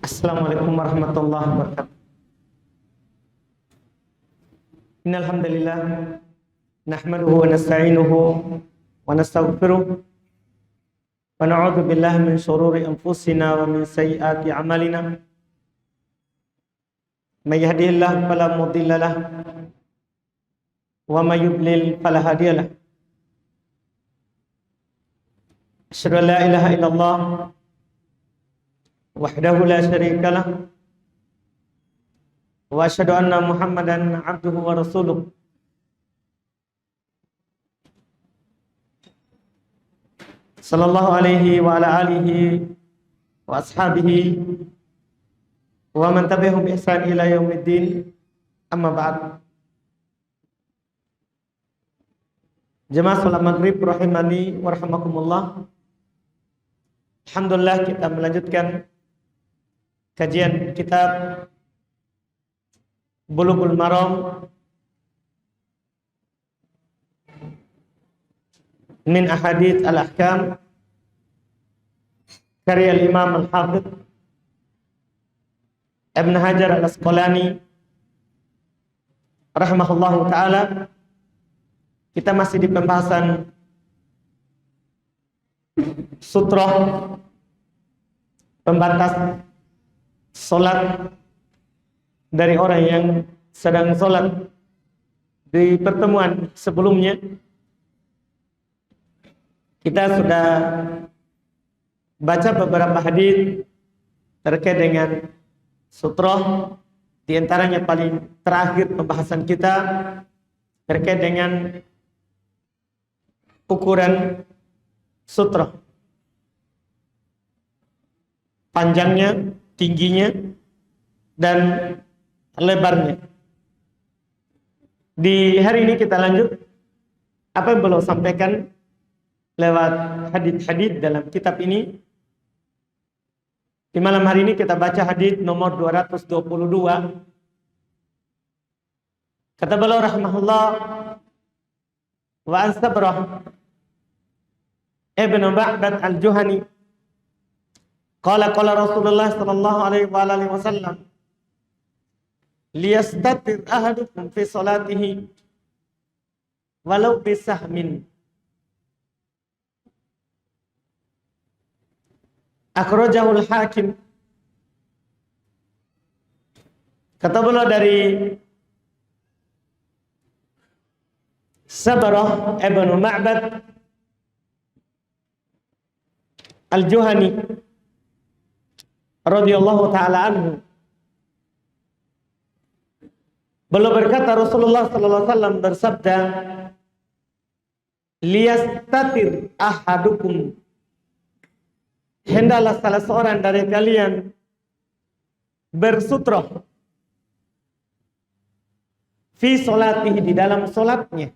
Assalamualaikum warahmatullahi wabarakatuh. Innal hamdalillah nahmaduhu wa nasta'inuhu wa nastaghfiruh wa na'udzu billahi min shururi anfusina wa min sayyiati a'malina. May yahdihillahu fala mudilla lahu wa may yudlil fala hadiya lahu. Asyhadu an la ilaha illallah wahdahu la syarika lah wa asyhadu anna Muhammadan abduhu wa rasuluh. Sallallahu alaihi wa ala alihi wa ashabihi wa man tabi'ahum bi ihsan ila yaumiddin. Amma ba'd. Jemaah salat maghrib rahimani wa rahimakumullah. Alhamdulillah, kita melanjutkan kajian kitab Bulughul Maram min Ahadits al-Ahkam karya Imam Al-Hafidz Ibn Hajar Al-Asqalani rahimahullahu ta'ala. Kita masih di pembahasan sutrah pembatas solat dari orang yang sedang solat. Di pertemuan sebelumnya kita sudah baca beberapa hadis terkait dengan sutrah. Di antaranya paling terakhir pembahasan kita terkait dengan ukuran sutrah, panjangnya, tingginya, dan lebarnya. Di hari ini kita lanjut apa yang belum sampaikan lewat hadits-hadits dalam kitab ini. Di malam hari ini kita baca hadits nomor 222. Kata beliau rahimahullah, wa an Sabrah Ibn Ba'bad al-Juhani qala Rasulullah sallallahu alaihi wa alihi wasallam liyastatir ahadukum fi salatihi walau bisahmin. Akhrajahul Hakim. Kata beliau dari Sabrah Ibn Ba'bad al-Juhani radhiyallahu ta'ala anhu, beliau berkata Rasulullah sallallahu alaihi wasallam bersabda, liyastatir ahadukum, hendaklah salah seorang dari kalian bersutrah fi salatihi, di dalam salatnya,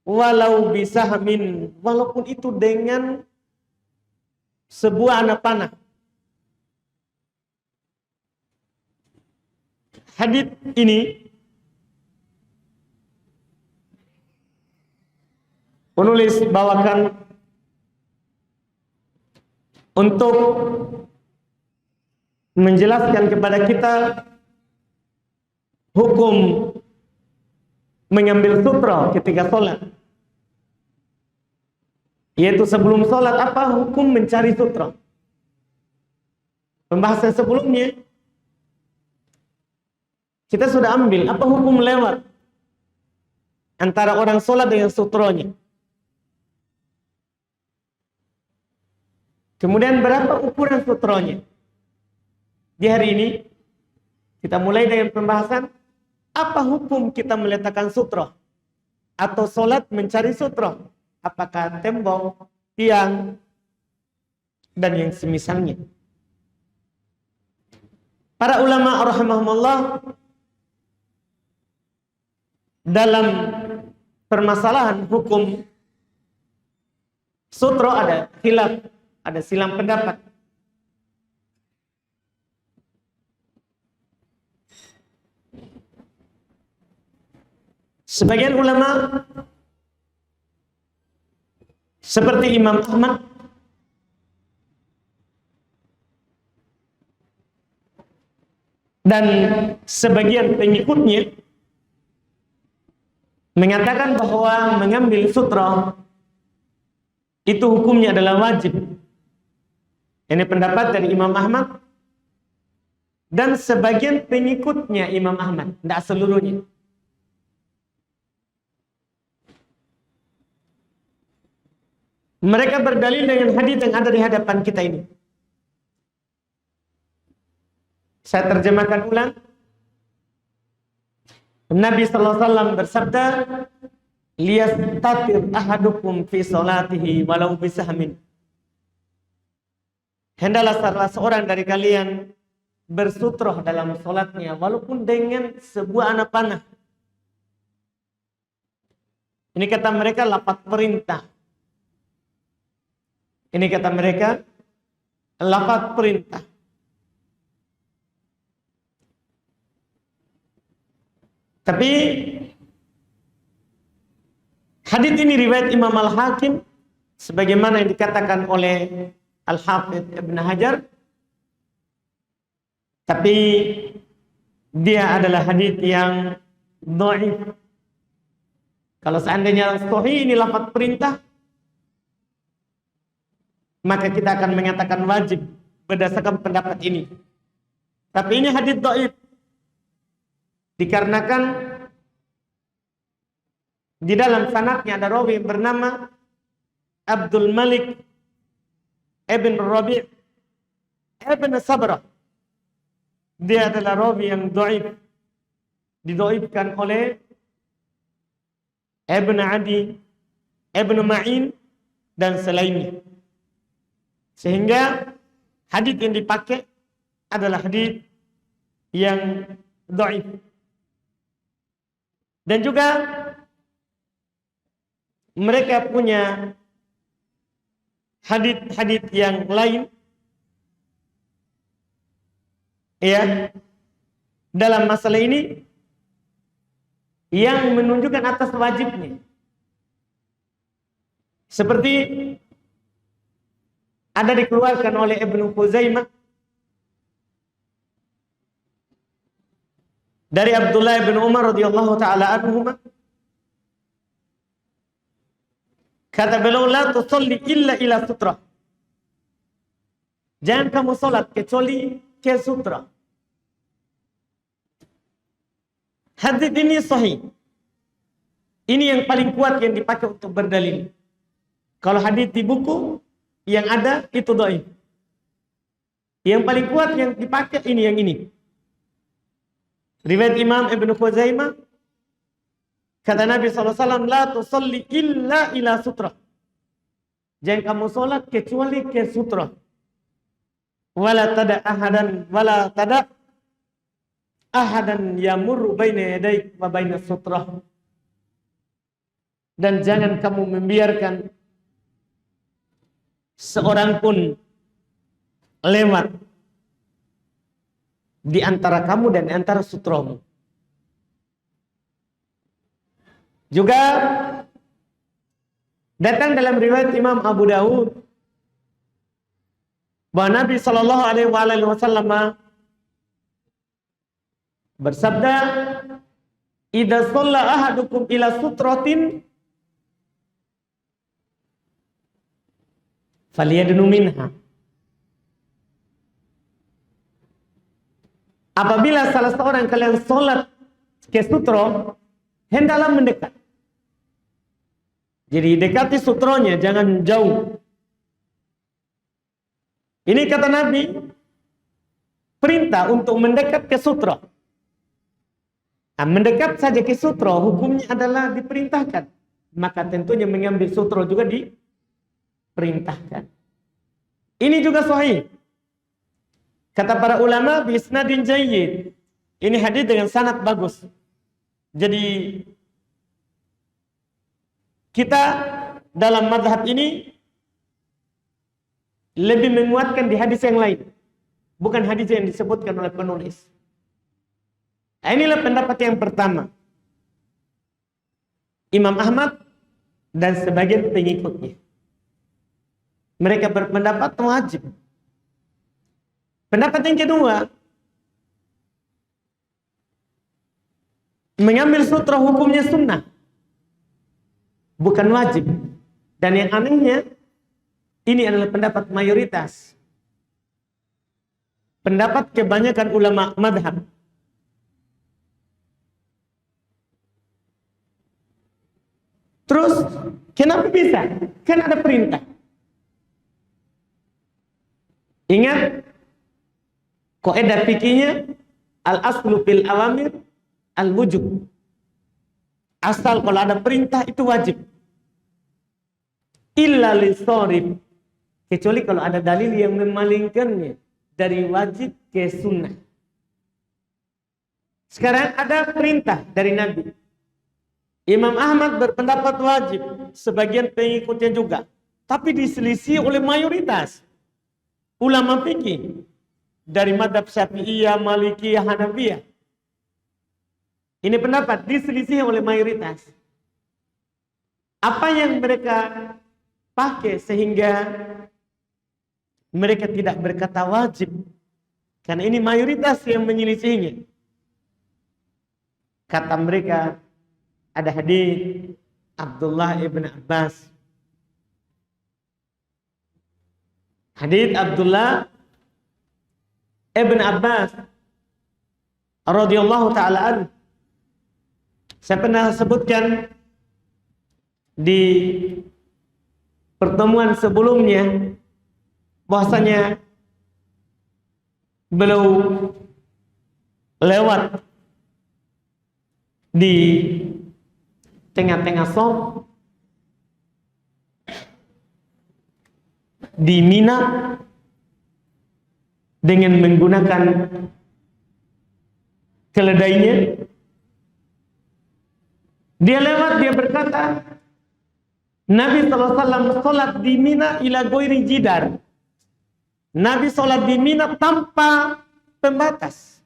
walau bisahmin, walaupun itu dengan sebuah anak panah. Hadits ini penulis bawakan untuk menjelaskan kepada kita hukum mengambil sutra ketika sholat, yaitu sebelum sholat. Apa hukum mencari sutra? Pembahasan sebelumnya kita sudah ambil apa hukum lewat antara orang sholat dengan sutranya. Kemudian berapa ukuran sutranya. Di hari ini kita mulai dengan pembahasan apa hukum kita meletakkan sutra atau sholat mencari sutra. Apakah tembok, tiang, dan yang semisalnya. Para ulama rahimahumullah dalam permasalahan hukum sutra ada khilaf, ada silang pendapat. Sebagian ulama seperti Imam Ahmad Dan sebagian pengikutnya mengatakan bahwa mengambil sutra itu hukumnya adalah wajib. Ini pendapat dari Imam Ahmad dan sebagian pengikutnya Imam Ahmad, tidak seluruhnya. Mereka berdalil dengan hadis yang ada di hadapan kita ini. Saya terjemahkan ulang. Nabi sallallahu alaihi wasallam bersabda, "Liyastatir ahadukum fi salatihi walau bisahmin." Hendaklah salah seorang dari kalian bersutroh dalam salatnya walaupun dengan sebuah anak panah. Ini kata mereka lafaz perintah. Ini kata mereka lafaz perintah. Tapi hadits ini riwayat Imam Al-Hakim sebagaimana yang dikatakan oleh Al-Hafidz Ibn Hajar. Tapi dia adalah hadits yang dhaif. Kalau seandainya sahih ini lafaz perintah, maka kita akan mengatakan wajib berdasarkan pendapat ini. Tapi ini hadits dhaif. Dikarenakan di dalam sanadnya ada rawi yang bernama Abdul Malik Ibn Rabi' Ibn Sabrah. Dia adalah rawi yang dhaif, didhaifkan oleh Ibn Adi, Ibn Ma'in dan selainnya. Sehingga hadis yang dipakai adalah hadis yang dhaif. Dan juga mereka punya hadis-hadis yang lain ya dalam masalah ini yang menunjukkan atas wajibnya. Seperti ada dikeluarkan oleh Ibnu Khuzaimah dari Abdullah bin Umar radhiyallahu taala anhuma, kata beliau, la tusalli illa ila sutra. Jangan kamu salat kecuali ke sutra. Hadis ini sahih. Ini yang paling kuat yang dipakai untuk berdalil. Kalau hadis di buku yang ada itu dhaif. Yang paling kuat yang dipakai ini yang ini. Riwayat Imam Ibnu Khuzaimah, kata Nabi SAW, la tusalli illa ila sutra. Jangan kamu salat kecuali ke sutra. Wala tada ahadan yamurru baina yadaik wa baina sutra. Dan jangan kamu membiarkan seorang pun lewat di antara kamu dan di antara sutramu. Juga datang dalam riwayat Imam Abu Dawud bahwa Nabi sallallahu alaihi wasallam bersabda, "Idza shalla ahadukum ila sutratin falyadnu minha." Apabila salah seorang kalian sholat ke sutra, hendaklah mendekat. Jadi dekati sutronya, jangan jauh. Ini kata Nabi, perintah untuk mendekat ke sutra. Nah, mendekat saja ke sutra, hukumnya adalah diperintahkan. Maka tentunya mengambil sutra juga diperintahkan. Ini juga sahih. Kata para ulama, bisnadin jayyid. Ini hadis dengan sanad bagus. Jadi kita dalam mazhab ini lebih menguatkan di hadis yang lain, bukan hadis yang disebutkan oleh penulis. Nah, inilah pendapat yang pertama, Imam Ahmad dan sebagian pengikutnya. Mereka berpendapat wajib. Pendapat yang kedua, mengambil sutra hukumnya sunnah, bukan wajib. Dan yang anehnya, ini adalah pendapat mayoritas, pendapat kebanyakan ulama madhab. Terus kenapa bisa? Kan ada perintah. Ingat kaidah fikihnya, al-aslu fil awamir al-wujub. Asal kalau ada perintah itu wajib. Illa lisorif, kecuali kalau ada dalil yang memalingkannya dari wajib ke sunnah. Sekarang ada perintah dari Nabi. Imam Ahmad berpendapat wajib, sebagian pengikutnya juga, tapi diselisih oleh mayoritas ulama fikih dari madhab Syafi'iyah, Malikiyah, Hanafiyah. Ini pendapat diselisih oleh mayoritas. Apa yang mereka pakai sehingga mereka tidak berkata wajib? Karena ini mayoritas yang menyelisihinya. Kata mereka, ada hadis Abdullah ibn Abbas. Hadis Abdullah ibn Abbas radhiyallahu taala anhu. Saya pernah sebutkan di pertemuan sebelumnya bahwasanya beliau lewat di tengah-tengah shaf di Mina dengan menggunakan keledainya. Dia lewat, dia berkata, Nabi SAW sholat di Mina ila ghairi jidar. Nabi sholat di Mina tanpa pembatas.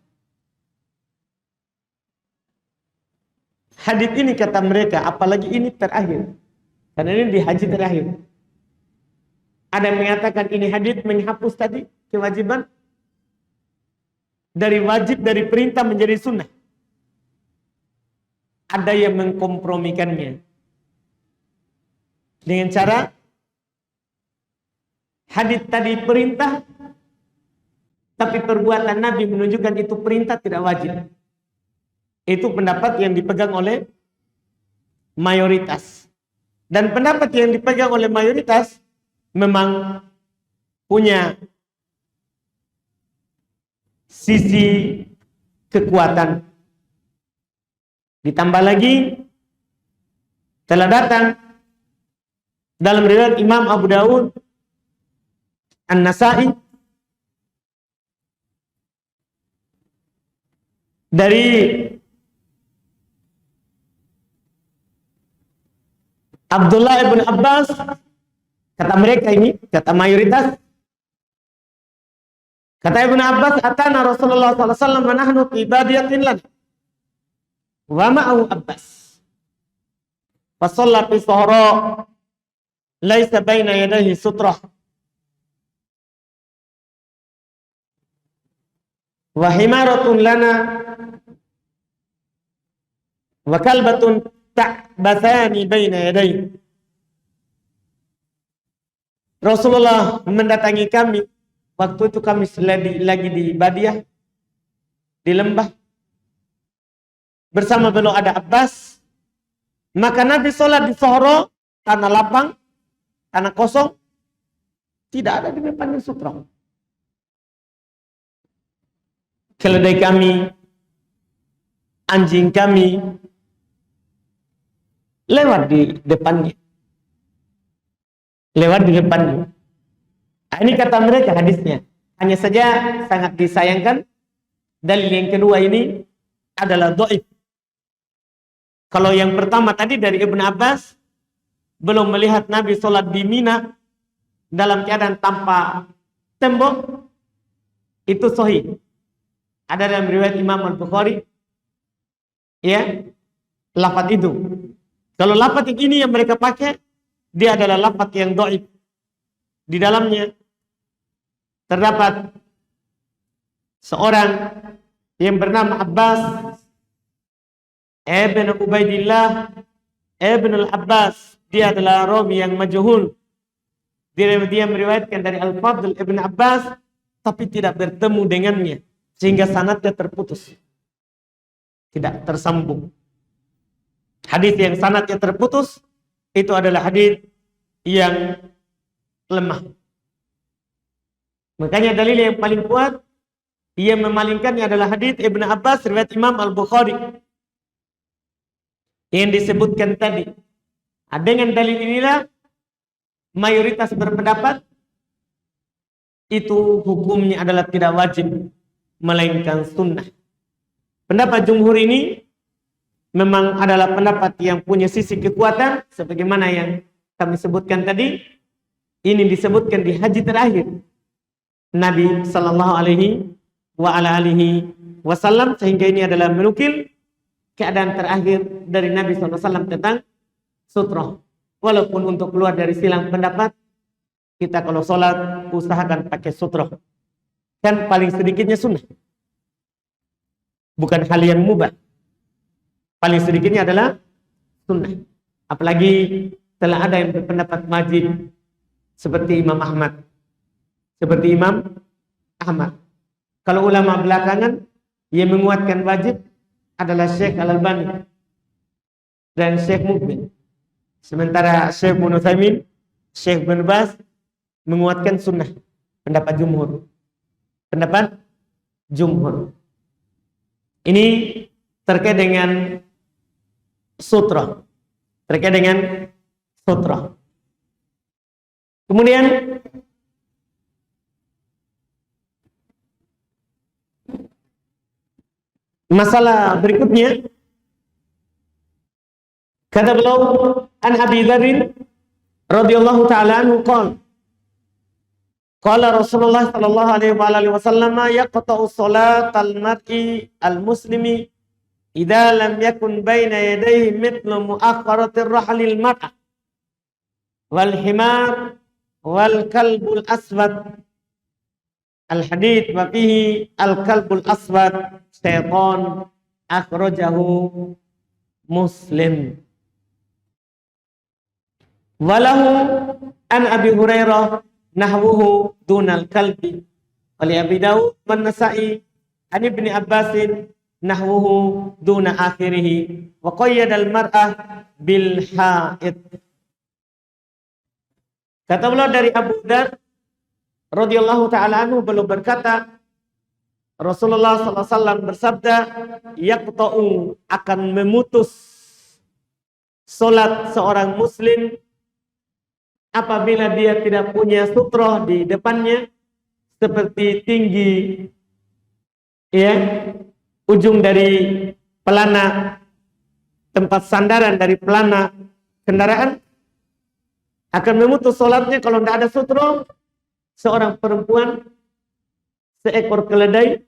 Hadits ini kata mereka, apalagi ini terakhir. Karena ini di haji terakhir. Ada yang mengatakan ini hadits menghapus tadi kewajiban. Dari wajib, dari perintah menjadi sunnah. Ada yang mengkompromikannya dengan cara hadits tadi perintah, tapi perbuatan Nabi menunjukkan itu perintah tidak wajib. Itu pendapat yang dipegang oleh mayoritas. Dan pendapat yang dipegang oleh mayoritas memang punya sisi kekuatan. Ditambah lagi telah datang dalam riwayat Imam Abu Dawud, An-Nasa'i dari Abdullah ibn Abbas, kata mereka ini, kata mayoritas, kata Ibn Abbas, atana Rasulullah SAW manahnu ibadiyatin lana wa ma'ahu Abbas fasalla fi sahara laisa baina yadayhi sutrah wa himaratun lana wa kalbatun ta'bathani baina yadayhi. Rasulullah mendatangi kami, waktu itu kami lagi di Badiah, di lembah. Bersama beliau ada Abbas. Maka Nabi sholat di Sohro, tanah lapang, tanah kosong, tidak ada di depannya sutra. Keledai kami, anjing kami, lewat di depannya. Lewat di depannya. Nah, ini kata mereka hadisnya. Hanya saja sangat disayangkan, dalil yang kedua ini adalah dhaif. Kalau yang pertama tadi dari Ibn Abbas, belum melihat Nabi sholat di Mina dalam keadaan tanpa tembok, itu sahih. Ada dalam riwayat Imam Al-Bukhari, ya, lafaz itu. Kalau lafaz ini yang mereka pakai, dia adalah lafaz yang dhaif. Di dalamnya terdapat seorang yang bernama Abbas Ibn Ubaidillah Ibn al-Abbas, dia adalah rawi yang majhul. Dia meriwayatkan dari Al-Fadl Ibn Abbas tapi tidak bertemu dengannya sehingga sanadnya terputus, tidak tersambung. Hadis yang sanadnya terputus itu adalah hadis yang lemah. Makanya dalil yang paling kuat ia memalingkannya adalah hadis Ibn Abbas riwayat Imam Al-Bukhari yang disebutkan tadi. Dengan dalil inilah mayoritas berpendapat itu hukumnya adalah tidak wajib melainkan sunnah. Pendapat jumhur ini memang adalah pendapat yang punya sisi kekuatan sebagaimana yang kami sebutkan tadi. Ini disebutkan di haji terakhir Nabi sallallahu alaihi wasallam, sehingga ini adalah menukil keadaan terakhir dari Nabi sallallahu alaihi wasallam tentang sutra. Walaupun untuk keluar dari silang pendapat, kita kalau sholat usahakan pakai sutra. Kan paling sedikitnya sunnah, bukan hal yang mubah. Paling sedikitnya adalah sunnah. Apalagi telah ada yang berpendapat wajib seperti Imam Ahmad. Kalau ulama belakangan yang menguatkan wajib adalah Syekh Al-Albani dan Syekh Mukbil. Sementara Syekh Ibnu Utsaimin, Syekh Ibnu Baz menguatkan sunnah. Pendapat jumhur. Ini terkait dengan sutra. Kemudian masalah berikutnya, kata beliau, an Abi Dzar radhiyallahu taala anhu qala Rasulullah sallallahu alaihi wasallam yaqta'u salatal mar'i al-muslimi idza lam yakun baina yadayhi mithlu mu'akhkharatir rahlil mar'a wal himar wal kalbul aswad. Al-hadits wa fihi al-kalbul aswad syaitan akhrajahu Muslim. Walahu an Abi Hurairah nahwuhu dunal kalbi wali Abi Daud wan Nasa'i an Ibni Abbasin nahwuhu duna akhirih wa qayyadal mar'ah bil haid. Kata beliau dari Abu Dzar radhiyallahu taala anhu, beliau berkata Rasulullah sallallahu alaihi wasallam bersabda, yaqta'u, akan memutus salat seorang muslim apabila dia tidak punya sutra di depannya seperti tinggi ujung dari pelana tempat sandaran dari pelana kendaraan, akan memutus salatnya kalau tidak ada sutra seorang perempuan, seekor keledai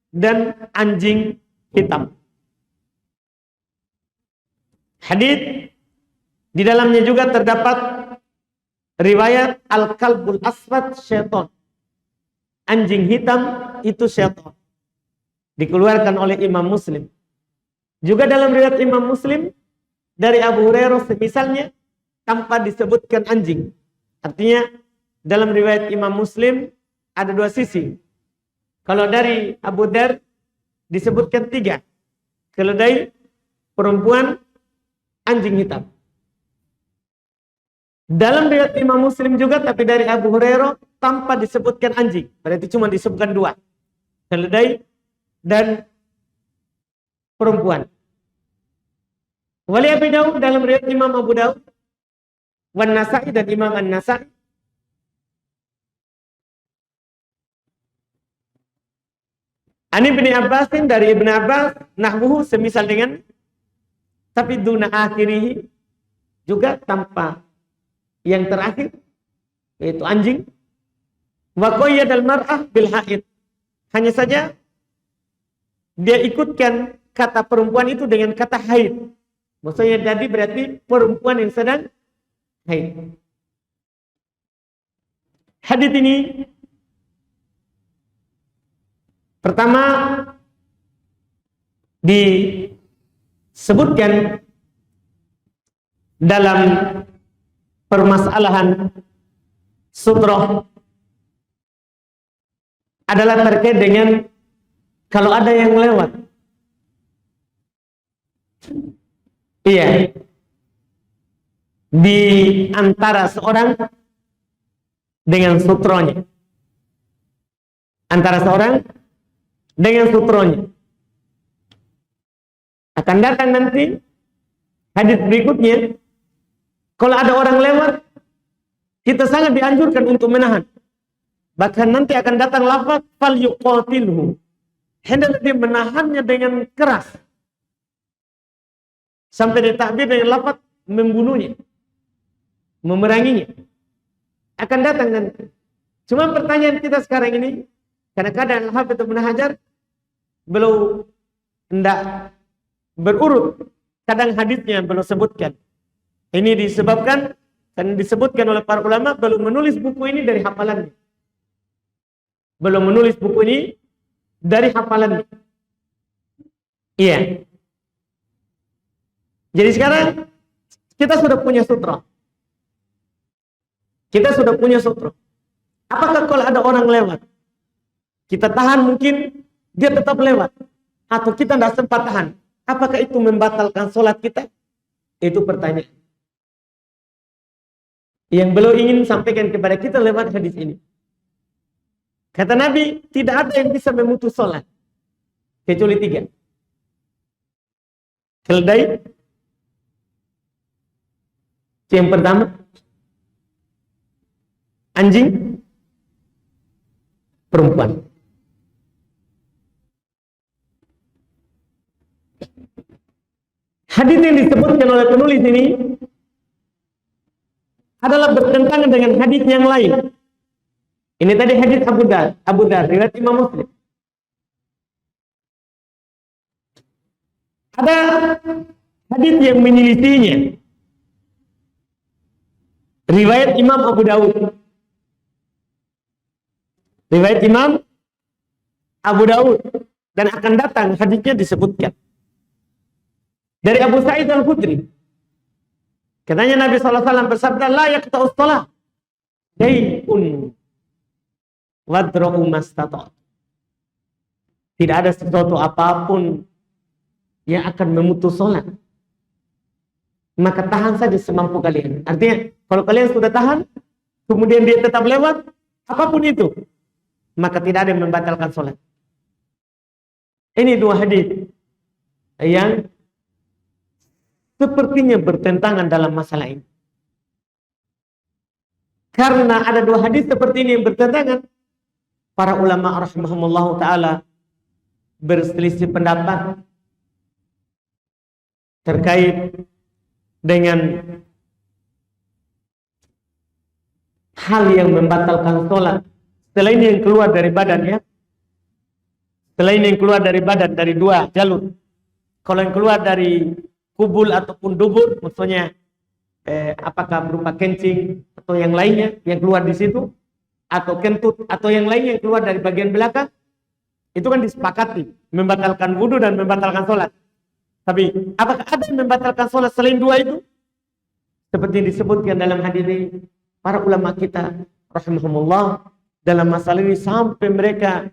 dan anjing hitam. Hadits di dalamnya juga terdapat riwayat al-kalbul aswad syaitan. Anjing hitam itu syaitan. Dikeluarkan oleh Imam Muslim. Juga dalam riwayat Imam Muslim dari Abu Hurairah semisalnya tanpa disebutkan anjing. Artinya dalam riwayat Imam Muslim ada dua sisi. Kalau dari Abu Dzar disebutkan 3. Keledai, perempuan, anjing hitam. Dalam riwayat Imam Muslim juga tapi dari Abu Hurairah tanpa disebutkan anjing. Berarti cuma disebutkan 2. Keledai dan perempuan. Wali Abi Daud dalam riwayat Imam Abu Daud, wan Nasa'i dan Imam An-Nasa'i, Ani bin Abbasin dari Ibn Abbas nahwuhu semisal dengan, tapi duna akhirih juga tanpa yang terakhir yaitu anjing. Wa qayyadal mar'ah bil haid, hanya saja dia ikutkan kata perempuan itu dengan kata haid. Maksudnya tadi berarti perempuan yang sedang haid. Hadits ini pertama sebutkan dalam permasalahan sutroh adalah terkait dengan kalau ada yang lewat. Iya. Di antara seorang dengan sutronya. Antara seorang dengan sutronya. Akan datang nanti hadis berikutnya, kalau ada orang lewat, kita sangat dianjurkan untuk menahan. Bahkan nanti akan datang lafaz fal yuqatilhu. Hendak dia menahannya dengan keras. Sampai ditakbir dengan lafaz membunuhnya. Memeranginya. Akan datang nanti. Cuma pertanyaan kita sekarang ini, kadang-kadang Al-Hafidz Ibnu Hajar belum hendak berurut. Kadang hadisnya belum sebutkan. Ini disebabkan dan disebutkan oleh para ulama belum menulis buku ini dari hafalannya. Belum menulis buku ini dari hafalannya. Iya. Jadi sekarang kita sudah punya sutra. Kita sudah punya sutra. Apakah kalau ada orang lewat, kita tahan mungkin dia tetap lewat, atau kita tidak sempat tahan? Apakah itu membatalkan sholat kita? Itu pertanyaan yang beliau ingin sampaikan kepada kita lewat hadis ini. Kata Nabi, tidak ada yang bisa memutus sholat kecuali 3. Keledai. Yang pertama, anjing, perempuan. Hadis yang disebutkan oleh penulis ini adalah bertentangan dengan hadis yang lain. Ini tadi hadis Abu Dar, riwayat Imam Muslim. Ada hadis yang menyelisihinya. Riwayat Imam Abu Dawud. Riwayat Imam Abu Dawud. Dan akan datang hadisnya disebutkan. Dari Abu Sa'id Al-Khudri. Katanya Nabi SAW bersabda, la yaqta'us shalah syai'un wadra'u mastata'. Tidak ada sesuatu apapun yang akan memutus sholat. Maka tahan saja semampu kalian. Artinya, kalau kalian sudah tahan, kemudian dia tetap lewat, apapun itu, maka tidak ada yang membatalkan sholat. Ini 2 hadis yang sepertinya bertentangan dalam masalah ini. Karena ada 2 hadis seperti ini yang bertentangan, para ulama rahimahumullah ta'ala berselisih pendapat terkait dengan hal yang membatalkan sholat selain yang keluar dari badan, ya. Selain yang keluar dari badan, dari 2 jalur. Kalau yang keluar dari kubul ataupun dubur, maksudnya apakah berupa kencing atau yang lainnya yang keluar di situ, atau kentut atau yang lainnya yang keluar dari bagian belakang, itu kan disepakati membatalkan wudu dan membatalkan sholat. Tapi apakah ada yang membatalkan sholat selain 2 itu? Seperti disebutkan dalam hadis ini, para ulama kita rahimahumullah dalam masalah ini sampai mereka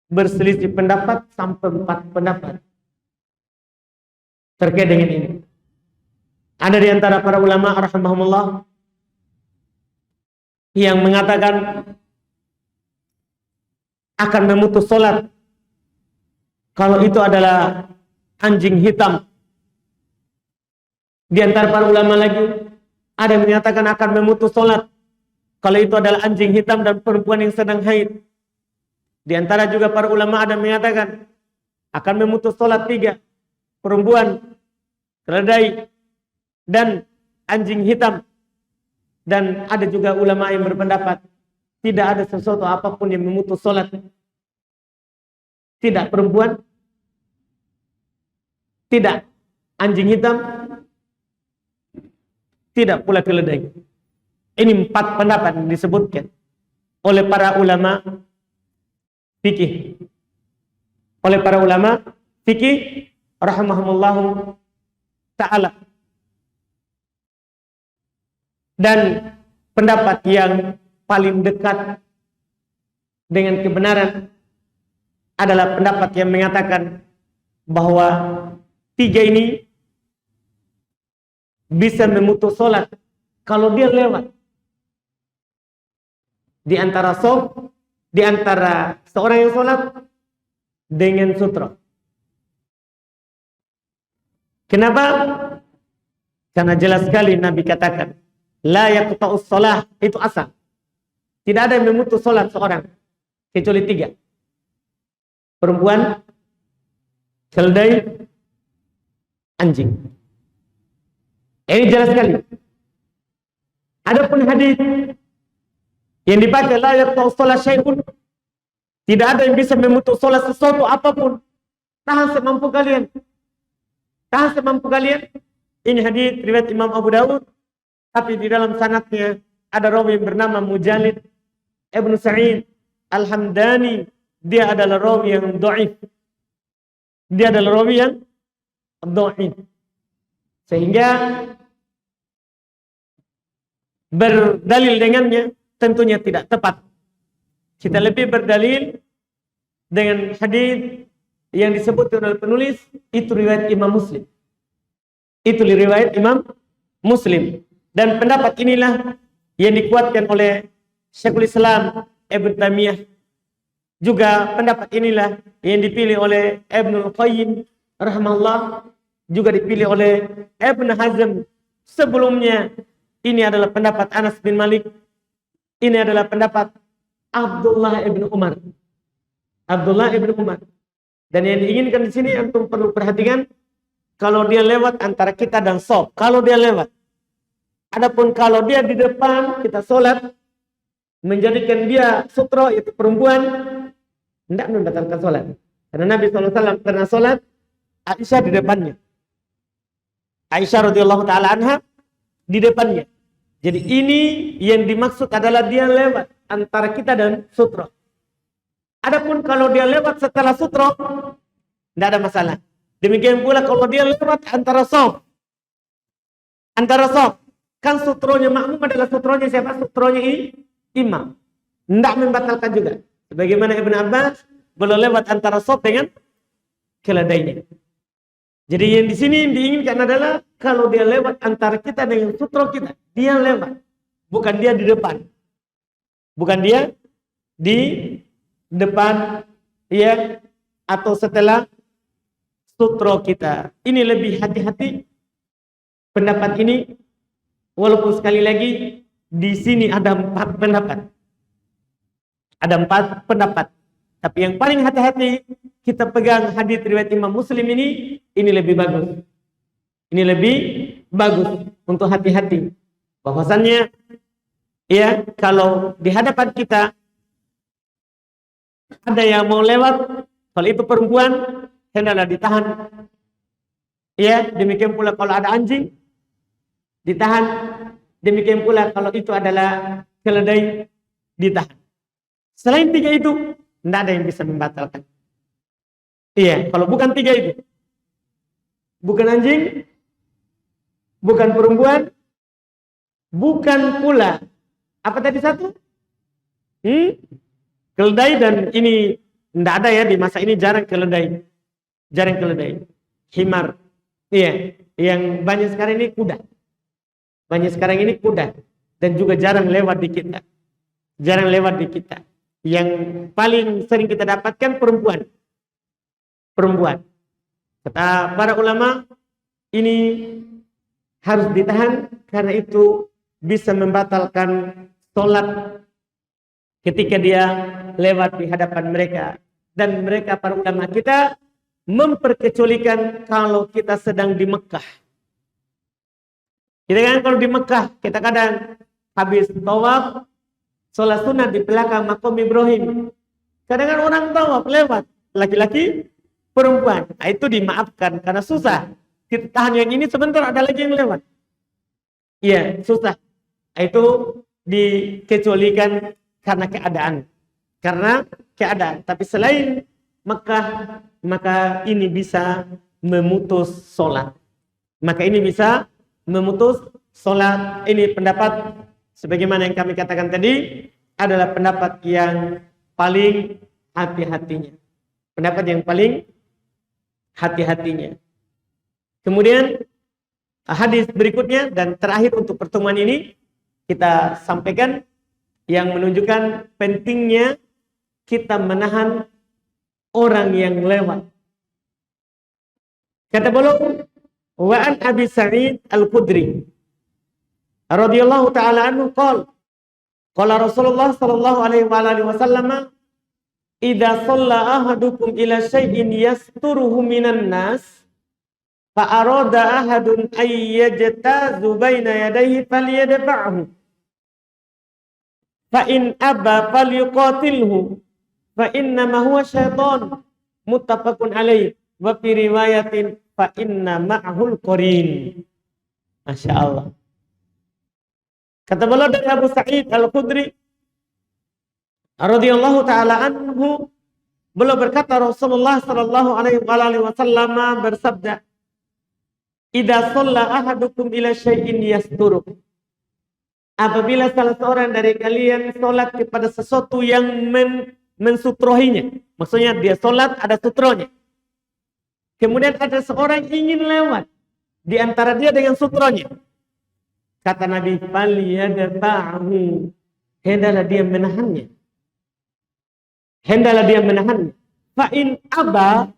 berselisih pendapat sampai 4 pendapat terkait dengan ini. Ada di antara para ulama rahimahumullah yang mengatakan akan memutus sholat kalau itu adalah anjing hitam. Di antara para ulama lagi ada yang menyatakan akan memutus sholat kalau itu adalah anjing hitam dan perempuan yang sedang haid. Di antara juga para ulama ada yang menyatakan akan memutus sholat 3, perempuan, keledai, dan anjing hitam. Dan ada juga ulama yang berpendapat tidak ada sesuatu apapun yang memutus sholat. Tidak perempuan, tidak anjing hitam, tidak pula keledai. Ini 4 pendapat yang disebutkan oleh para ulama fikih. Oleh para ulama fikih rahimahumullahu Ta'ala. Dan pendapat yang paling dekat dengan kebenaran adalah pendapat yang mengatakan bahwa tiga ini bisa memutus sholat kalau dia lewat di antara sof, di antara seorang yang sholat dengan sutra. Kenapa? Karena jelas sekali Nabi katakan, la yaqta'us shalah, itu asal. Tidak ada yang memutus sholat seorang kecuali tiga. Perempuan, keledai, anjing. Ini jelas sekali. Adapun hadis yang dipakai la yaqta'us shalah syai'un, tidak ada yang bisa memutus sholat sesuatu apapun. Tahan semampu kalian. Tahan semampu kalian. Ini hadis riwayat Imam Abu Dawud, tapi di dalam sanadnya ada rawi yang bernama Mujalid Ibnu Sa'id Al-Hamdani. Dia adalah rawi yang dhaif. Dia adalah rawi yang dhaif. Sehingga berdalil dengannya tentunya tidak tepat. Kita lebih berdalil dengan hadis yang disebutkan oleh penulis, itu riwayat Imam Muslim. Itu riwayat Imam Muslim. Dan pendapat inilah yang dikuatkan oleh Syekhul Islam Ibnu Taimiyah. Juga pendapat inilah yang dipilih oleh Ibnul Qayyim rahimahullah, juga dipilih oleh Ibnu Hazm. Sebelumnya ini adalah pendapat Anas bin Malik. Ini adalah pendapat Abdullah ibnu Umar. Abdullah ibnu Umar. Dan yang diinginkan di sini antum perlu perhatikan, kalau dia lewat antara kita dan sof, kalau dia lewat. Adapun kalau dia di depan kita sholat, menjadikan dia sutra, itu perempuan, tidak membatalkan sholat. Karena Nabi SAW pernah sholat, Aisyah di depannya. Aisyah radhiyallahu taala anha di depannya. Jadi ini yang dimaksud adalah dia lewat antara kita dan sutra. Adapun kalau dia lewat setelah sutra, tidak ada masalah. Demikian pula kalau dia lewat antara sof. Antara sof. Kan sutronya makmum adalah sutronya siapa? Sutronya imam. Tidak membatalkan juga. Sebagaimana Ibn Abbas belum lewat antara sof dengan keledainya. Jadi yang di sini diinginkan adalah kalau dia lewat antara kita dengan sutra kita, dia lewat. Bukan dia di depan. Bukan dia di depan, ya, atau setelah sutra kita. Ini lebih hati-hati pendapat ini, walaupun sekali lagi di sini ada 4 pendapat. Ada 4 pendapat. Tapi yang paling hati-hati kita pegang hadis riwayat Imam Muslim ini lebih bagus. Ini lebih bagus untuk hati-hati. Bahwasannya ya, kalau di hadapan kita ada yang mau lewat, kalau itu perempuan, hendaklah ditahan. Ya, demikian pula kalau ada anjing, ditahan. Demikian pula kalau itu adalah keledai, ditahan. Selain 3 itu, tidak ada yang bisa membatalkan. Iya, kalau bukan 3 itu, bukan anjing, bukan perempuan, bukan pula apa tadi satu? Keledai, dan ini tidak ada ya di masa ini, jarang keledai. Jarang keledai. Himar. Iya, yang banyak sekarang ini kuda. Banyak sekarang ini kuda. Dan juga jarang lewat di kita. Jarang lewat di kita. Yang paling sering kita dapatkan perempuan. Perempuan. Kata para ulama, ini harus ditahan karena itu bisa membatalkan sholat ketika dia lewat di hadapan mereka. Dan mereka para ulama kita memperkecualikan kalau kita sedang di Mekah. Kita kan kalau di Mekah, kita kadang habis tawaf, sholat sunat di belakang makam Ibrahim. Kadang kan orang tawaf lewat, laki-laki, perempuan. Nah, itu dimaafkan karena susah. Kita tahan yang ini sebentar ada lagi yang lewat. Iya, susah. Nah, itu dikecualikan karena keadaan. Karena keadaan. Tapi selain Mekah, maka ini bisa memutus sholat. maka ini bisa memutus sholat. Ini pendapat sebagaimana yang kami katakan tadi adalah pendapat yang paling hati-hatinya. Pendapat yang paling hati-hatinya. Kemudian hadis berikutnya dan terakhir untuk pertemuan ini kita sampaikan yang menunjukkan pentingnya kita menahan orang yang lewat. Kata beliau, wa an Abi Sa'id Al-Khudri radhiyallahu taala anhu qala Rasulullah sallallahu alaihi wasallam idza shalla ahadukum ila syai'in yasturuhu minan nas fa arada ahadun ay yajtazu baina yadayhi falyadfa'hu fa in aba falyuqatilhu fa inna ma huwa syaitan muttafaqun alaihi wa fi riwayatin fa inna ma'hul qarin. Masya Allah. Kata beliau dari Abu Sa'id Al-Khudri radhiyallahu taala anhu, beliau berkata Rasulullah sallallahu alaihi wasallam bersabda, "Idza shalla ahadukum ila syai'in yasturuh." Apabila salah seorang dari kalian salat kepada sesuatu yang mensutrohinya, maksudnya dia salat ada sutronya. Kemudian ada seorang ingin lewat di antara dia dengan sutronya. Kata Nabi, "Falyadfa'hu." Hendaklah dia menahannya. Hendaklah dia menahannya. Fa in aba,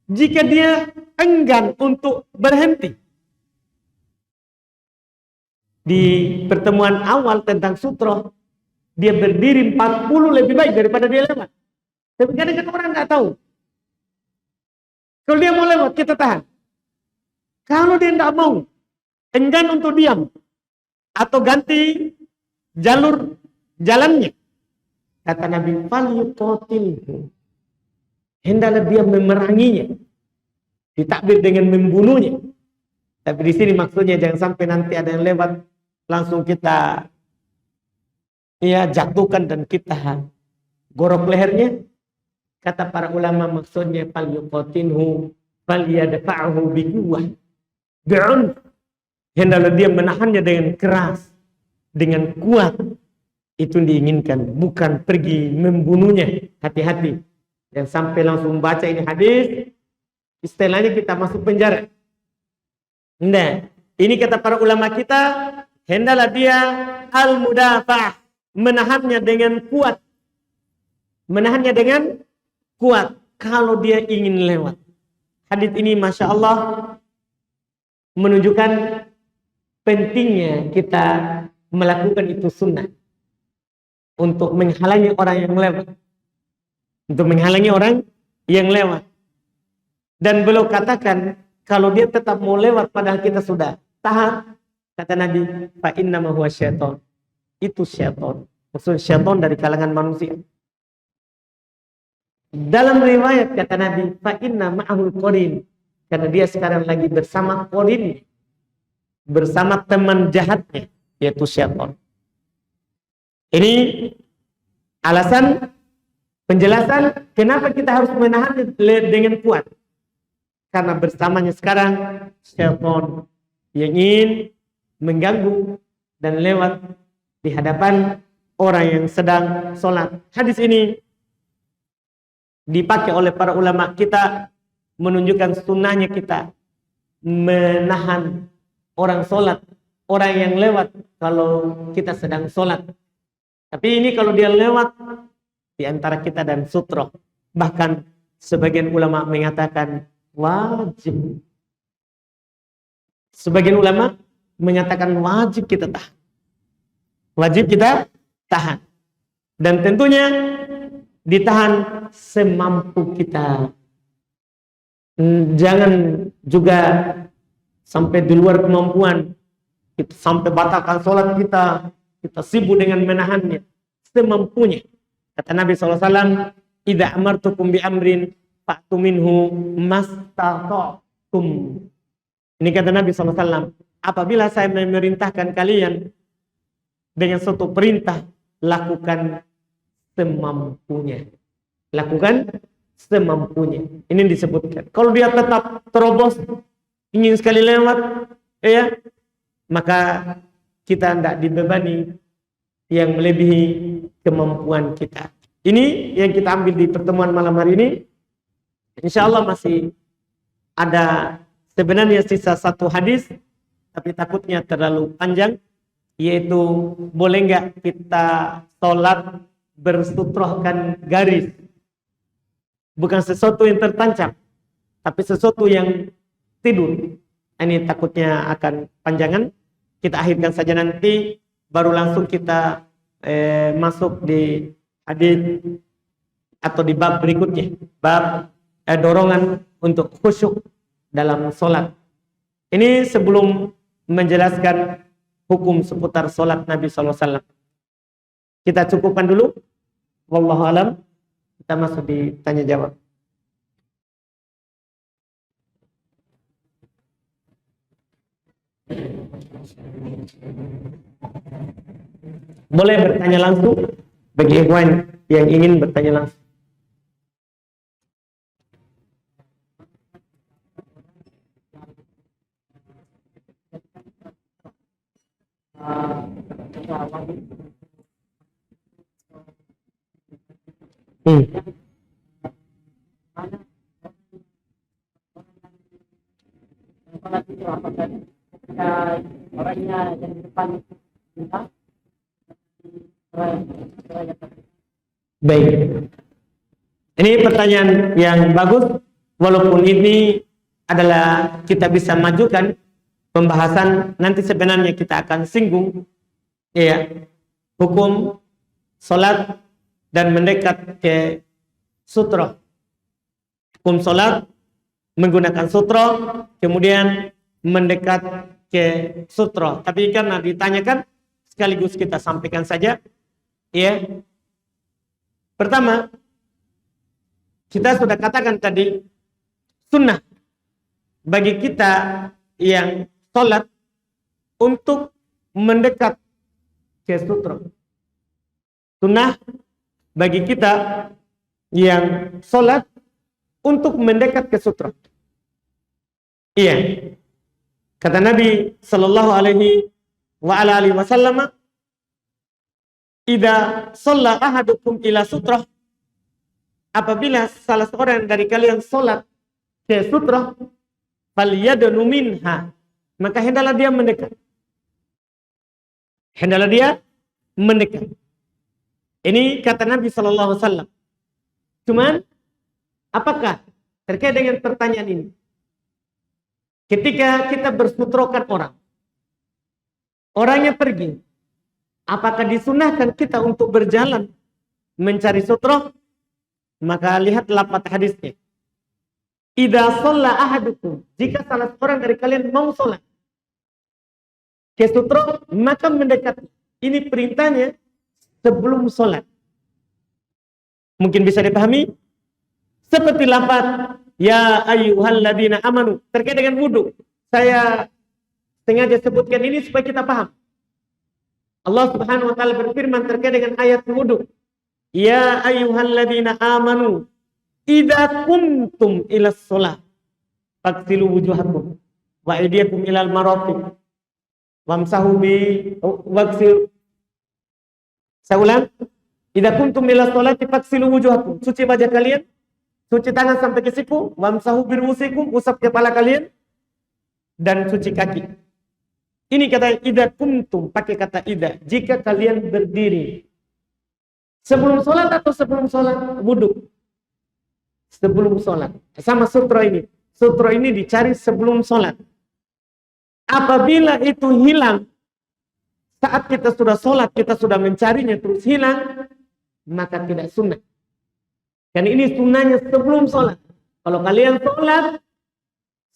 jika dia enggan untuk berhenti. Di pertemuan awal tentang sutro, dia berdiri 40 lebih baik daripada dia lewat. Tapi kadang-kadang orang nggak tahu. Kalau dia mau lewat, kita tahan. Kalau dia tidak mau, enggan untuk diam, atau ganti jalur jalannya, kata Nabi, falyuqatilhu. Hendaklah dia memeranginya. Ditakbir dengan membunuhnya. Tapi di sini maksudnya jangan sampai nanti ada yang lewat, langsung kita jatuhkan dan kita gorok lehernya. Kata para ulama maksudnya falyuqatilhu falyadfa'hu biquwwah. Bi'unf. Hendaklah dia menahannya dengan keras, dengan kuat. Itu diinginkan, bukan pergi membunuhnya. Hati-hati. Dan sampai langsung baca ini hadis, istilahnya kita masuk penjara. Nah, ini kata para ulama kita, hendaklah dia al-mudafa'ah, menahannya dengan kuat. Menahannya dengan kuat kalau dia ingin lewat. Hadis ini Masya Allah menunjukkan pentingnya kita melakukan itu sunnah untuk menghalangi orang yang lewat. Untuk menghalangi orang yang lewat. Dan beliau katakan, kalau dia tetap mau lewat padahal kita sudah tahan, kata Nabi, fa inna ma huwa syaitan. Itu syaitan. Maksudnya syaitan dari kalangan manusia. Dalam riwayat kata Nabi, fa inna ma'ahul qarin. Karena dia sekarang lagi bersama qarin, bersama teman jahatnya, yaitu syaitan. Ini alasan penjelasan kenapa kita harus menahan dengan kuat. Karena bersamanya sekarang syaitan yang ingin mengganggu dan lewat di hadapan orang yang sedang sholat. Hadis ini dipakai oleh para ulama kita menunjukkan sunnahnya kita menahan orang sholat, orang yang lewat kalau kita sedang sholat. Tapi ini kalau dia lewat di antara kita dan sutro, bahkan sebagian ulama mengatakan wajib. Sebagian ulama menyatakan wajib kita tahan. Wajib kita tahan. Dan tentunya ditahan semampu kita. Jangan juga sampai di luar kemampuan. Kita sampai batalkan sholat kita. Kita sibuk dengan menahannya. Semampunya. Kata Nabi SAW, idza amartukum bi amrin fa'tu minhu mastata'tum. Ini kata Nabi SAW, apabila saya memerintahkan kalian dengan suatu perintah, lakukan semampunya. Lakukan semampunya. Ini disebutkan. Kalau dia tetap terobos, ingin sekali lewat, ya, maka kita tidak dibebani yang melebihi kemampuan kita. Ini yang kita ambil di pertemuan malam hari ini. Insya Allah masih ada sebenarnya sisa satu hadis, tapi takutnya terlalu panjang, yaitu boleh nggak kita sholat bersutrohkan garis, bukan sesuatu yang tertancap, tapi sesuatu yang tidur. Ini takutnya akan panjangan. Kita akhirkan saja nanti, baru langsung kita masuk di hadis atau di bab berikutnya, bab dorongan untuk khusyuk dalam sholat. Ini sebelum menjelaskan hukum seputar sholat Nabi SAW. Kita cukupkan dulu. Wallahu alam. Kita masuk di tanya jawab. Boleh bertanya langsung bagi ikhwan yang ingin bertanya langsung. Orangnya yang di depan kita. Baik. Ini pertanyaan yang bagus, walaupun ini adalah kita bisa majukan pembahasan, nanti sebenarnya kita akan singgung ya, hukum sholat dan mendekat ke sutra. Hukum sholat menggunakan sutra, kemudian mendekat ke sutra. Tapi karena ditanyakan, sekaligus kita sampaikan saja. Ya. Pertama, kita sudah katakan tadi, sunnah bagi kita yang sholat untuk mendekat ke sutra. Sunnah bagi kita yang sholat untuk mendekat ke sutra. Iya. Kata Nabi sallallahu alaihi wasallam, "Idza shalla ahadukum ila sutrah," apabila salah seorang dari kalian sholat ke sutrah, falyadnu minha, maka hendaklah dia mendekat. Hendaklah dia mendekat. Ini kata Nabi sallallahu alaihi wasallam. Cuman apakah terkait dengan pertanyaan ini? Ketika kita bersutrokan orang, orangnya pergi, apakah disunahkan kita untuk berjalan mencari sutroh? Maka lihat lafaz hadisnya. Idza shalla ahadukum, jika salah seorang dari kalian mau sholat ke sutroh, maka mendekat. Ini perintahnya sebelum sholat. Mungkin bisa dipahami seperti lafaz ya ayyuhalladzina amanu terkait dengan wudu. Saya sengaja sebutkan ini supaya kita paham. Allah Subhanahu wa taala berfirman terkait dengan ayat wudu. Ya ayyuhalladzina amanu idza qumtum ilas shalah faghsilu wujuhakum wa aydiyakum ilal marafiq wamsahu bi waghsil. Saya ulang. Idza qumtum ilas sholati faghsilu wujuhakum. Cuci wajah kalian, cuci tangan sampai ke siku, wamsahu bi ru'usikum, usap kepala kalian, dan cuci kaki. Ini kata idza kuntum, pakai kata idza, jika kalian berdiri. Sebelum sholat atau sebelum sholat wudhu? Sebelum sholat. Sama sutra ini. Sutra ini dicari sebelum sholat. Apabila itu hilang, saat kita sudah sholat, kita sudah mencarinya terus hilang, maka tidak sunnah. Dan ini sunnahnya sebelum sholat. Kalau kalian sholat,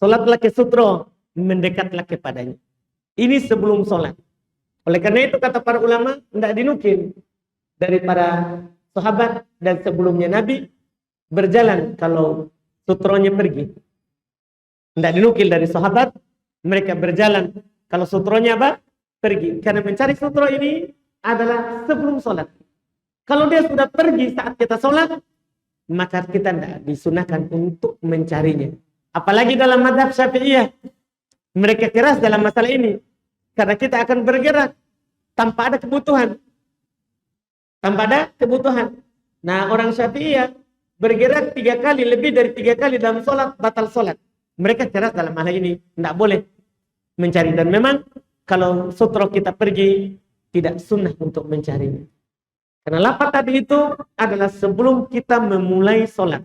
sholatlah ke sutra, mendekatlah kepadanya. Ini sebelum sholat. Oleh karena itu kata para ulama, tidak dinukil dari para sahabat dan sebelumnya Nabi berjalan kalau sutronya pergi. Tidak dinukil dari sahabat, mereka berjalan kalau sutronya apa? Pergi. Karena mencari sutro ini adalah sebelum sholat. Kalau dia sudah pergi saat kita sholat, maka kita tidak disunahkan untuk mencarinya. Apalagi dalam mazhab Syafi'iyah, Mereka keras dalam masalah ini. Karena kita akan bergerak tanpa ada kebutuhan. Tanpa ada kebutuhan. Nah, orang Syafi'iyah bergerak 3 kali, lebih dari 3 kali dalam sholat, batal sholat. Mereka keras dalam hal ini. Tidak boleh mencari. Dan memang kalau sutro kita pergi, tidak sunnah untuk mencarinya. Karena lapat tadi itu adalah sebelum kita memulai sholat.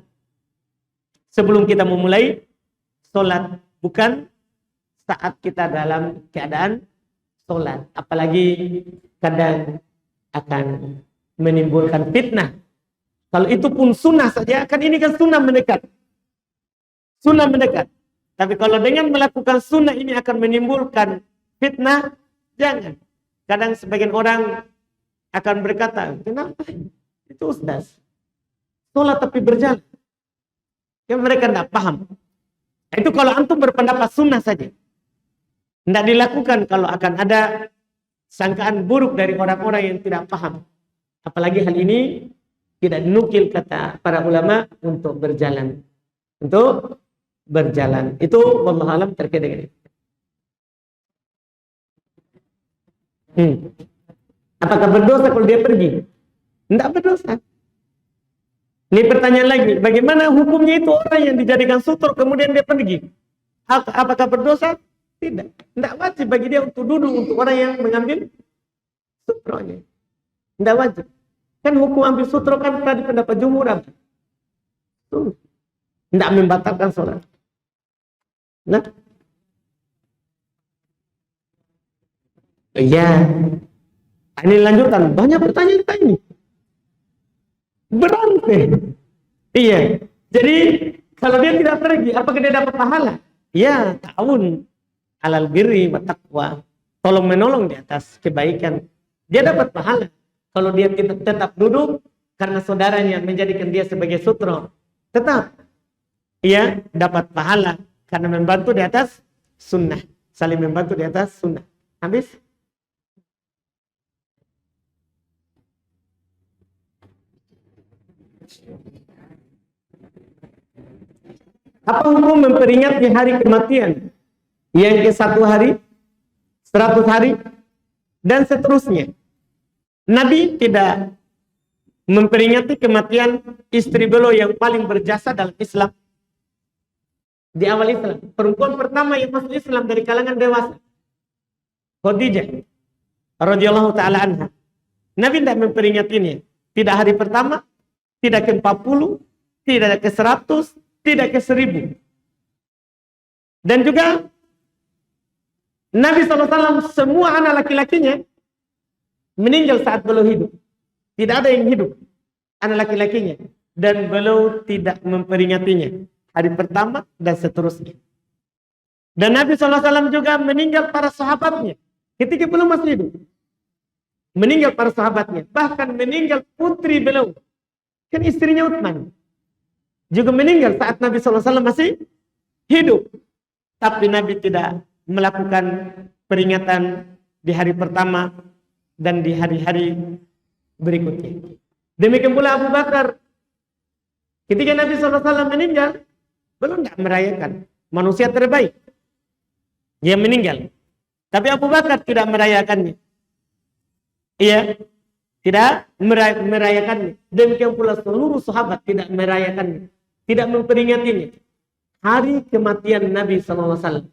Sebelum kita memulai sholat. Bukan saat kita dalam keadaan sholat. Apalagi kadang akan menimbulkan fitnah. Kalau itu pun sunnah saja, kan ini kan sunnah mendekat. Sunnah mendekat. Tapi kalau dengan melakukan sunnah ini akan menimbulkan fitnah, jangan. Kadang sebagian orang akan berkata, kenapa? Itu ustaz. Sholat tapi berjalan. Ya mereka tidak paham. Itu kalau antum berpendapat sunnah saja. Tidak dilakukan kalau akan ada sangkaan buruk dari orang-orang yang tidak paham. Apalagi hal ini tidak dinukil kata para ulama untuk berjalan. Untuk berjalan. Itu wallahu alam terkait dengan itu. Apakah berdosa kalau dia pergi? Tidak berdosa. Ini pertanyaan lagi. Bagaimana hukumnya itu orang yang dijadikan sutur kemudian dia pergi? Apakah berdosa? Tidak. Tidak wajib bagi dia untuk duduk untuk orang yang mengambil sutronya. Tidak wajib. Kan hukum ambil sutro kan tadi pendapat jumhur apa? Tidak membatalkan sholat. Nah. Iya. Ini lanjutan. Banyak pertanyaan kita ini. Berarti. Iya. Jadi kalau dia tidak pergi, apakah dia dapat pahala? Ya, tahun alal birri wa taqwa. Tolong menolong di atas kebaikan. Dia dapat pahala. Kalau dia tetap duduk karena saudaranya menjadikan dia sebagai sutro, tetap ia dapat pahala karena membantu di atas sunnah. Saling membantu di atas sunnah. Habis? Apa hukum memperingati hari kematian? Yang ke 1 hari, 100 hari, dan seterusnya. Nabi tidak memperingati kematian istri beliau yang paling berjasa dalam Islam. Di awal Islam. Perempuan pertama yang masuk Islam dari kalangan dewasa. Khadijah. Radhiyallahu ta'ala anha. Nabi tidak memperingatinya. Tidak hari pertama, tidak ke 40, tidak ke 100, tidak ke 1000. Dan juga Nabi SAW semua anak laki-lakinya meninggal saat beliau hidup. Tidak ada yang hidup anak laki-lakinya. Dan beliau tidak memperingatinya. Hari pertama dan seterusnya. Dan Nabi SAW juga meninggal para sahabatnya. Ketika beliau masih hidup. Meninggal para sahabatnya. Bahkan meninggal putri beliau. Kan istrinya Utsman. Juga meninggal saat Nabi SAW masih hidup. Tapi Nabi tidak melakukan peringatan di hari pertama dan di hari-hari berikutnya. Demikian pula Abu Bakar. Ketika Nabi SAW meninggal, belum tidak merayakan. Manusia terbaik. Dia meninggal. Tapi Abu Bakar tidak merayakannya. Iya. Tidak merayakannya. Demikian pula seluruh sahabat tidak merayakannya. Tidak memperingatinya. Hari kematian Nabi SAW.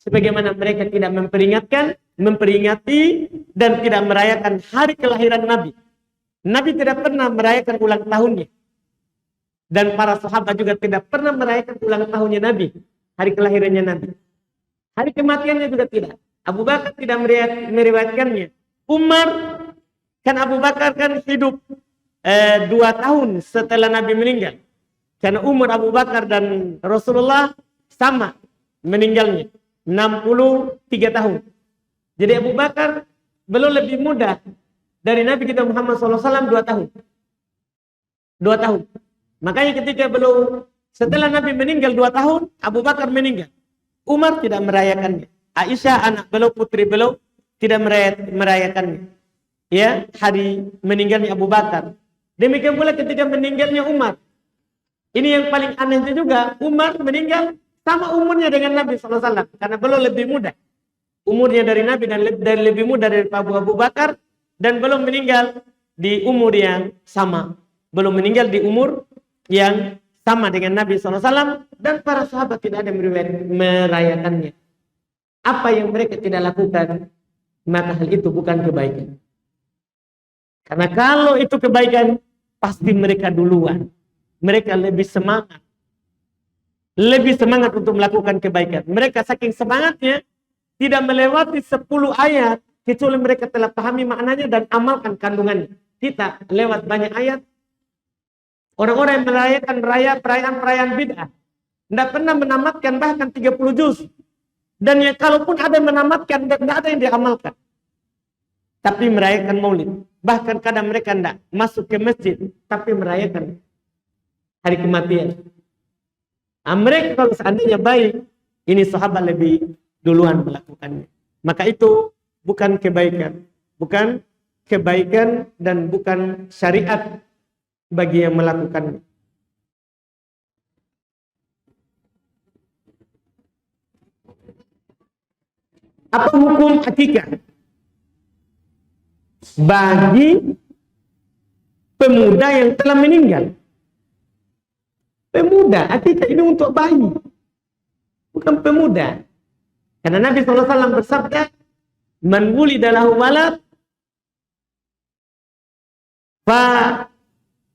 Sebagaimana mereka tidak memperingati dan tidak merayakan hari kelahiran Nabi. Nabi tidak pernah merayakan ulang tahunnya. Dan para sahabat juga tidak pernah merayakan ulang tahunnya Nabi. Hari kelahirannya Nabi. Hari kematiannya juga tidak. Abu Bakar tidak meriwayatkannya. Umar, kan Abu Bakar kan hidup 2 tahun setelah Nabi meninggal. Karena umur Abu Bakar dan Rasulullah sama meninggalnya. 63 tahun. Jadi Abu Bakar belum lebih muda dari Nabi kita Muhammad SAW 2 tahun. 2 tahun. Makanya ketika belum setelah Nabi meninggal 2 tahun, Abu Bakar meninggal. Umar tidak merayakannya. Aisyah anak beliau, putri beliau tidak merayakannya. Ya, hari meninggalnya Abu Bakar. Demikian pula ketika meninggalnya Umar. Ini yang paling anehnya juga, Umar meninggal sama umurnya dengan Nabi SAW, karena belum lebih muda. Umurnya dari Nabi dan lebih muda dari Abu Bakar, dan belum meninggal di umur yang sama. Belum meninggal di umur yang sama dengan Nabi SAW, dan para sahabat tidak ada merayakannya. Apa yang mereka tidak lakukan, maka hal itu bukan kebaikan. Karena kalau itu kebaikan, pasti mereka duluan. Mereka lebih semangat. Lebih semangat untuk melakukan kebaikan. Mereka saking semangatnya, tidak melewati 10 ayat, kecuali mereka telah pahami maknanya dan amalkan kandungannya. Kita lewat banyak ayat. Orang-orang yang merayakan perayaan bid'ah, tidak pernah menamatkan bahkan 30 juz. Dan ya, kalaupun ada yang menamatkan, tidak ada yang diamalkan. Tapi merayakan maulid. Bahkan kadang mereka tidak masuk ke masjid, tapi merayakan hari kematian. Nah, mereka kalau seandainya baik, ini sahabat lebih duluan melakukannya. Maka itu bukan kebaikan. Bukan kebaikan dan bukan syariat bagi yang melakukannya. Apa hukum akikah bagi pemuda yang telah meninggal? Pemuda, akikah ini untuk bayi, bukan pemuda. Karena Nabi SAW bersabda, "Man wulida lahu walad fa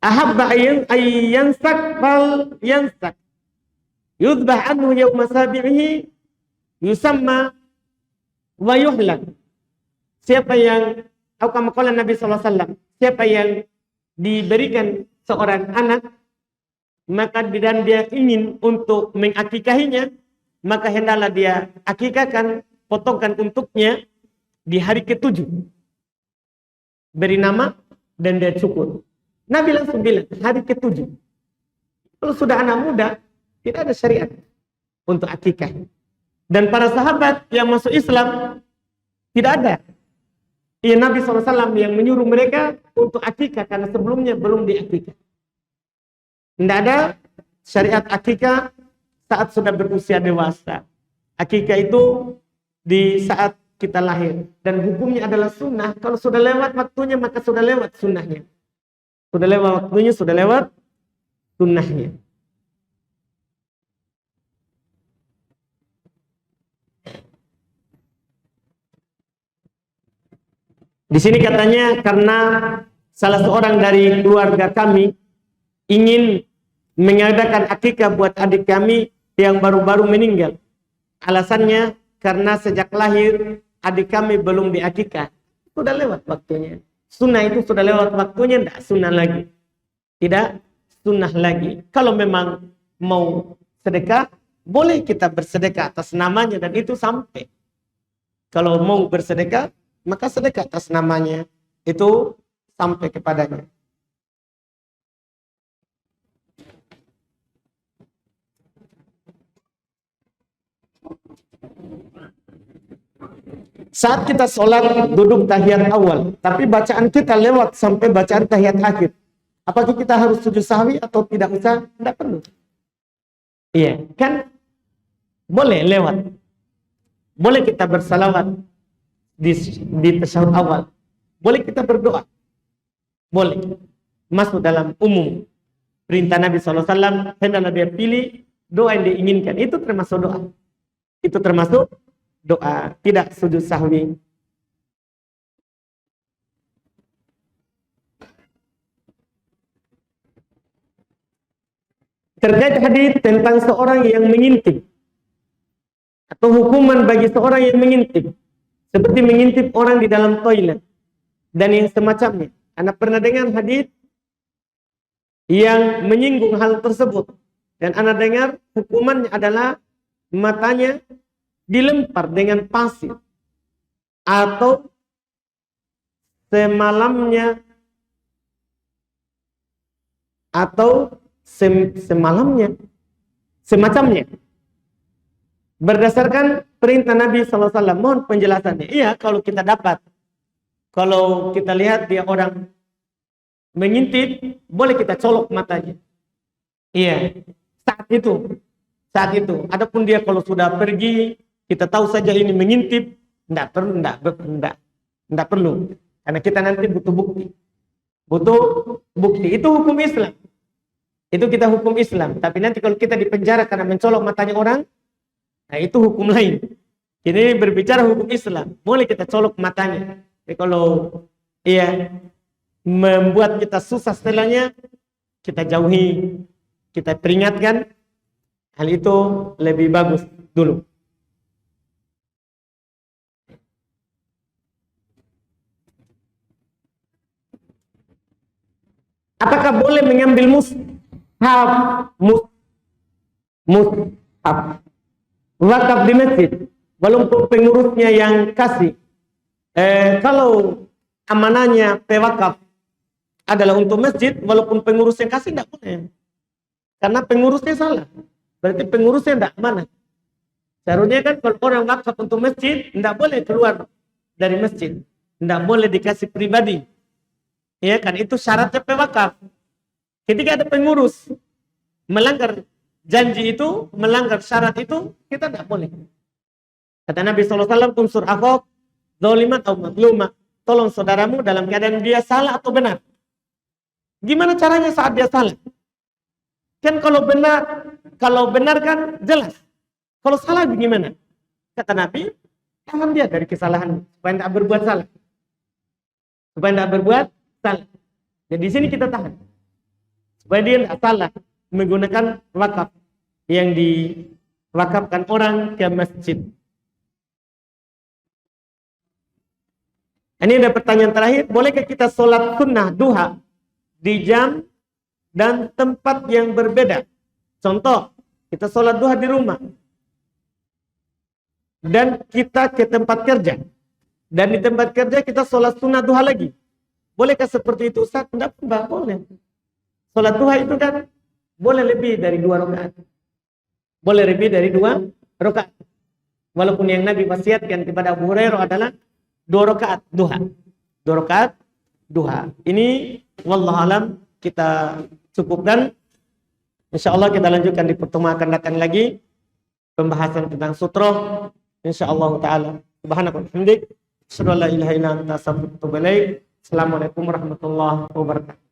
ahabba ayyansak fal yansak yudbah anhu yawma sabi'ihi yusamma wa yuhlak." Siapa yang, atau kama qala Nabi SAW, siapa yang diberikan seorang anak, maka dan dia ingin untuk mengakikahinya, maka hendaklah dia akikahkan, potongkan untuknya di hari ke-7. Beri nama dan dia cukur. Nabi langsung bilang, hari ke-7. Kalau sudah anak muda, tidak ada syariat untuk akikah. Dan para sahabat yang masuk Islam, tidak ada. Ya, Nabi SAW yang menyuruh mereka untuk akikah, karena sebelumnya belum diakikah. Tidak ada syariat akikah saat sudah berusia dewasa. Akikah itu di saat kita lahir. Dan hukumnya adalah sunnah. Kalau sudah lewat waktunya, maka sudah lewat sunnahnya. Sudah lewat waktunya, sudah lewat sunnahnya. Di sini katanya karena salah seorang dari keluarga kami ingin mengadakan akikah buat adik kami yang baru-baru meninggal. Alasannya karena sejak lahir adik kami belum diakikah. Sudah lewat waktunya. Sunnah itu sudah lewat waktunya, tidak sunnah lagi. Tidak sunnah lagi. Kalau memang mau sedekah, boleh kita bersedekah atas namanya dan itu sampai. Kalau mau bersedekah, maka sedekah atas namanya itu sampai kepadanya. Saat kita sholat duduk tahiyat awal, tapi bacaan kita lewat sampai bacaan tahiyat akhir, apakah kita harus sujud sahwi atau tidak usah? Tidak perlu. Iya, kan boleh lewat. Boleh kita bersalawat di tasyahud awal. Boleh kita berdoa. Boleh. Masuk dalam umum perintah Nabi SAW, hendaklah dia pilih doa yang diinginkan. Itu termasuk doa. Itu termasuk doa, tidak sujud sahwi. Terjadi hadis tentang seorang yang mengintip atau hukuman bagi seorang yang mengintip, seperti mengintip orang di dalam toilet dan yang semacamnya. Anda pernah dengar hadis yang menyinggung hal tersebut, dan Anda dengar hukumannya adalah matanya dilempar dengan pasir atau semalamnya atau semalamnya semacamnya, berdasarkan perintah Nabi SAW. Mohon penjelasannya. Iya, kalau kita dapat, kalau kita lihat dia orang mengintip, boleh kita colok matanya. Iya, saat itu saat itu. Adapun dia kalau sudah pergi, kita tahu saja ini mengintip, tidak perlu. Karena kita nanti butuh bukti. Butuh bukti. Itu hukum Islam. Itu kita hukum Islam. Tapi nanti kalau kita dipenjara karena mencolok matanya orang, nah itu hukum lain. Ini berbicara hukum Islam. Boleh kita colok matanya. Tapi kalau membuat kita susah setelahnya, kita jauhi, kita peringatkan. Hal itu lebih bagus dulu. Apakah boleh mengambil mushaf wakaf di masjid walaupun pengurusnya yang kasih? Kalau amanahnya pewakaf adalah untuk masjid, walaupun pengurus yang kasih tidak boleh, karena pengurusnya salah. Berarti pengurusnya tidak amanah. Seharusnya kan kalau orang wakaf untuk masjid, tidak boleh keluar dari masjid, tidak boleh dikasih pribadi. Ya kan, itu syaratnya pewakaf. Ketika ada pengurus melanggar janji itu, melanggar syarat itu, kita tidak boleh. Kata Nabi SAW, unsur akhok zaliman atau mazlumah. Tolong saudaramu dalam keadaan dia salah atau benar. Gimana caranya saat dia salah? Kan kalau benar kan jelas. Kalau salah bagaimana? Kata Nabi, tahan dia dari kesalahan supaya tidak berbuat salah. Supaya tidak berbuat salah. Jadi di sini kita tahan. Supaya dia tidak salah menggunakan wakaf yang diwakafkan orang ke masjid. Ini ada pertanyaan terakhir. Bolehkah kita sholat sunnah duha di jam dan tempat yang berbeda? Contoh, kita sholat duha di rumah dan kita ke tempat kerja, dan di tempat kerja kita sholat sunnah duha lagi. Bolehkah seperti itu, Ustaz? Tidak boleh. Sholat duha itu kan boleh lebih dari 2 rakaat. Boleh lebih dari 2 rakaat. Walaupun yang Nabi wasiatkan kepada Abu Hurairah adalah 2 rakaat duha. 2 rakaat duha. Ini wallahu alam kita cukupkan. Insyaallah kita lanjutkan di pertemuan akan datang lagi pembahasan tentang sutra. Insyaallah taala. Subhanaka wa bihamdik, asyhadu an la ilaha illa anta, astaghfiruka wa atubu ilaik. Assalamualaikum warahmatullahi wabarakatuh.